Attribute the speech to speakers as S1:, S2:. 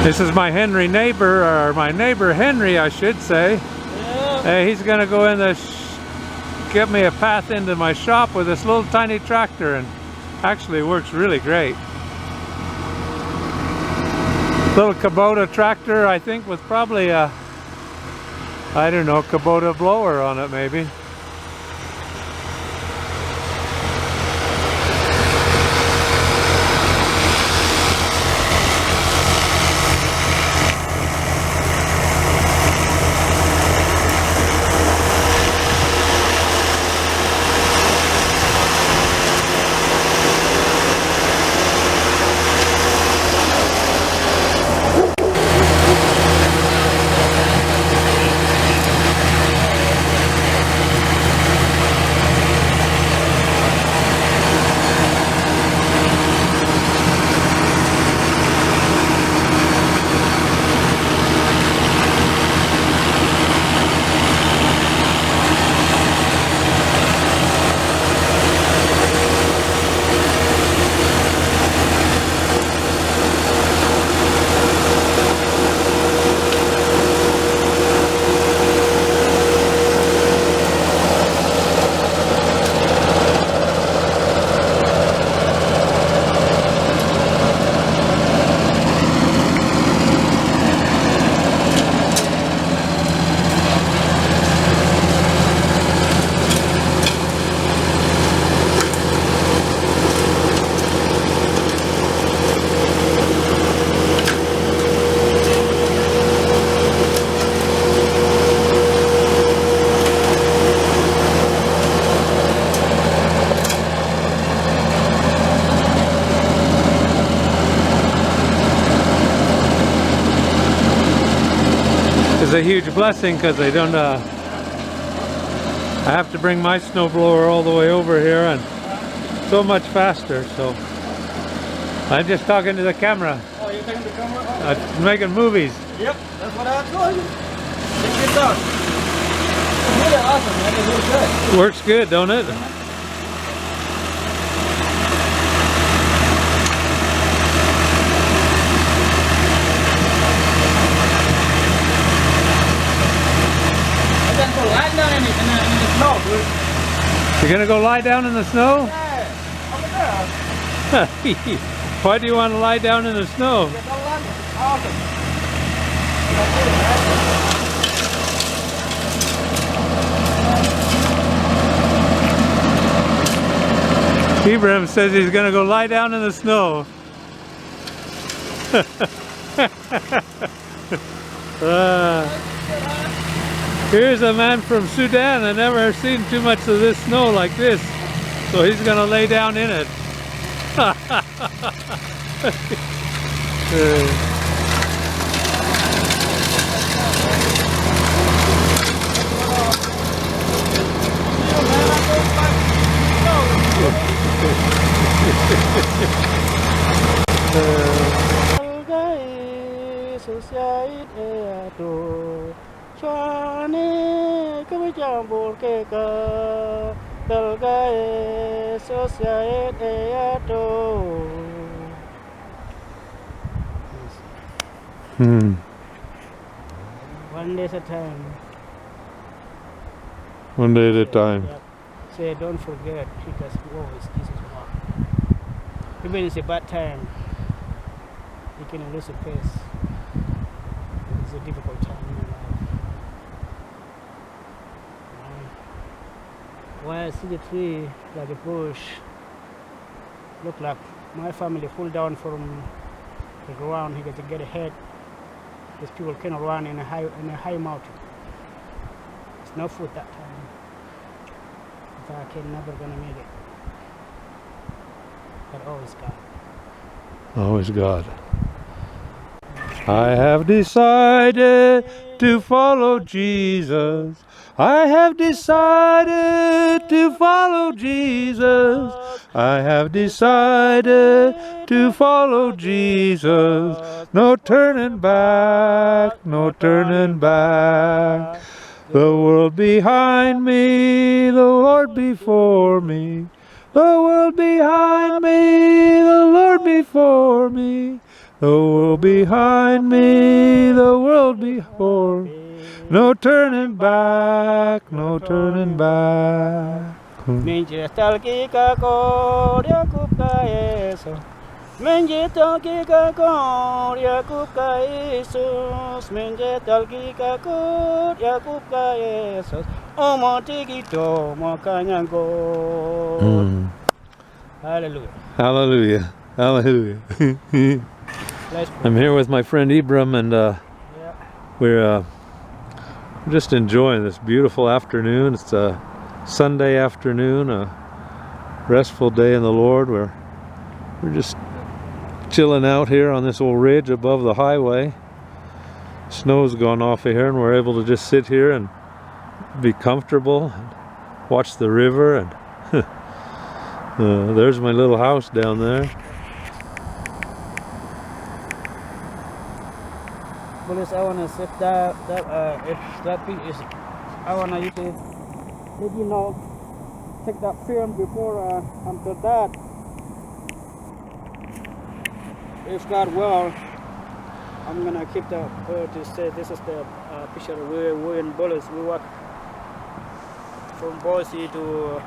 S1: This is my Henry neighbor, or my neighbor Henry, I should say.
S2: Yeah.
S1: He's gonna go in the get me a path into my shop with this little tiny tractor, and actually works really great. Little Kubota tractor, I think, with probably a, I don't know, Kubota blower on it maybe. It's a huge blessing because I don't I have to bring my snowblower all the way over here, and so much faster. So I'm just talking to the camera.
S2: Oh, you're taking the camera?
S1: I'm making movies.
S2: Yep, that's what I told you. Check this out. It's really awesome, man. It looks good.
S1: Works good, don't it?
S2: Lie down in the snow, dude.
S1: You're gonna go lie down in the snow?
S2: Yeah, over there.
S1: Why do you want to lie down in the snow?
S2: It's awesome.
S1: Ibrahim says he's gonna go lie down in the snow. Here's a man from Sudan. I never seen too much of this snow like this, so he's gonna lay down in it.
S2: One day at a time.
S1: One day at a time.
S2: Yep. Say, don't forget, because always Jesus walk. Even it's a bad time, you can lose a pace. It's a difficult time in your life. When I see the tree like a bush, look like my family fall down from the ground. He got to get ahead. These people cannot run in a high mountain. There's no food that time. If I can never gonna make it. But always God.
S1: Always God. I have decided to follow Jesus. I have decided to follow Jesus. I have decided to follow Jesus. No turning back, no turning back. The world behind me, the Lord before me. The world behind me, the Lord before me. The world behind me, the world before. No turning back, no turning back.
S2: Menjetal kika koria kupka Yesus. Menjetal kika koria kupka Yesus. Menjetal kika koria kupka Yesus. Omo tikito mo kanyango. Hallelujah.
S1: Hallelujah. Hallelujah. I'm here with my friend Ibrahim, and we're just enjoying this beautiful afternoon. It's a Sunday afternoon, a restful day in the Lord. We're just chilling out here on this old ridge above the highway. Snow's gone off of here, and we're able to just sit here and be comfortable and watch the river. And there's my little house down there.
S2: Police, I wanna set that if that thing is, I wanna you to let you know, take that film before after that. If God will, I'm gonna keep the to say this is the picture we're in Bolis. We walk from Boise to